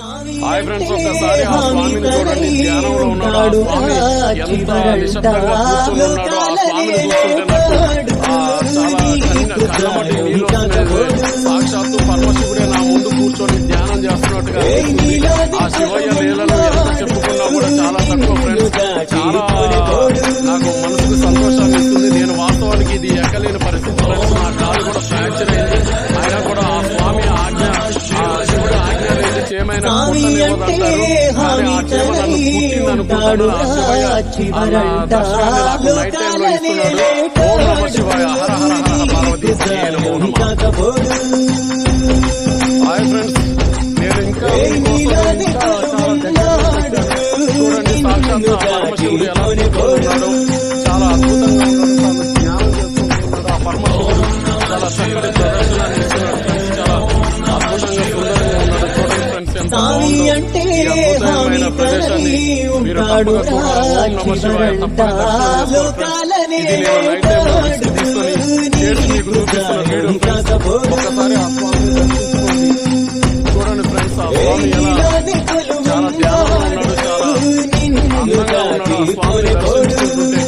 Hi friends, ఒక్కసారి ఆ స్వామిని చూడండి. ధ్యానంలో ఉన్నాడు ఆ స్వామి. ఎంత నిశ్శబ్దంగా కూర్చొని ఉన్నాడో ఆ స్వామిని చూస్తుంటే నాకు చాలా కళ్ళమటి నీళ్ళు వస్తున్నాయి. సాక్షాత్తు పరమశివుడే నా ముందు కూర్చొని ధ్యానం చేస్తున్నట్టుగా ఆ శివయ్య లీలను ఎంత చెప్పుకున్నా కూడా చాలా తక్కువ ఫ్రెండ్స్. చాలా నాకు మనసుకు సంతోషాన్ని ఇస్తుంది. నేను వాస్తవానికి ఇది ఎక్కలేని పరిస్థితి ఫ్రెండ్స్. నా కాలు కూడా ఫ్రాక్చర్ అయింది. అయినా కూడా ఆ స్వామి ఆజ్ఞ, ఆ శివుడు ఆజ్ఞ లేదు చేయమైనా పుట్టనివ్వదంటారు. కానీ ఆ చేమ నన్ను పుట్టిందనుకుంటాడు. ఆ శివయ్య దర్శనాన్ని నాకు నైట్ టైం లో ఇస్తున్నాడు. ఓం నమ శివాయ, హర హర హర పార్వతీ నమో నమః. హాయ్ ఫ్రెండ్స్, నేను ఇంకా చూడండి సాక్షాత్ పరమశివుడు ఎలా ఉన్నాడు. చాలా అద్భుతంగా ఉన్నాడు. జ్ఞానం చేసుకుంటున్నాడు ఆ పరమశివుడు. చాలా చక్కటి ప్రదర్శనాన్ని ఇస్తున్నాడు ఫ్రెండ్స్. చాలా అద్భుతంగా సుందరంగా ఉన్నాడు. చూడండి ఫ్రెండ్స్, ఎంత బాగుందో ఈ అద్భుతమైన ప్రదేశాన్ని మీరు తప్పక చూడాలి. ఓం నమ శివాయ తప్పక దర్శనం చేసుకోండి. ఇది నేను నైట్ టైం లో రిస్క్ తీసుకొని చేసి మీకు చూపిస్తున్న వీడియో ఫ్రెండ్స్. ఒక్కసారి ఆ స్వామిని దర్శించుకోండి. చూడండి ఫ్రెండ్స్, ఆ స్వామి ఎలా చాలా ధ్యానంలో ఉన్నాడు. చాలా అందంగా ఉన్నాడు. ఆ స్వామిని దర్శించుకుంటుంటే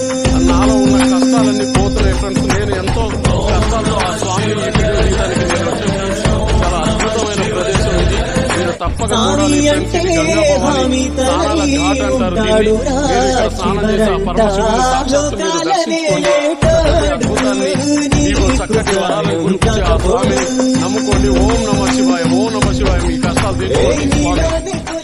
నాలో ఉన్న కష్టాలన్నీ పోతున్నాయి ఫ్రెండ్స్. నేను ఎంతో కష్టాలతో ఆ స్వామిని ఈ వీడియో తీయడానికి నేను వచ్చాను ఫ్రెండ్స్. చాలా అద్భుతమైన ప్రదేశం ఇది. మీరు తప్పక చూడాలి ఫ్రెండ్స్. ఇది గంగా భవాని స్నానాల ఘాట్ అంటారు దీన్ని. మీరు ఇక్కడ స్నానం చేసి ఆ పరమశివుని సాక్షాత్తు మీరు దర్శించుకోండి. అద్భుతాన్ని మీకు చక్కటి వరాలను గురించి ఆ స్వామిని నమ్ముకోండి. ఓం నమ శివాయ, ఓం నమ శివాయ. మీ కష్టాలు తీర్చుకోండి స్వామి.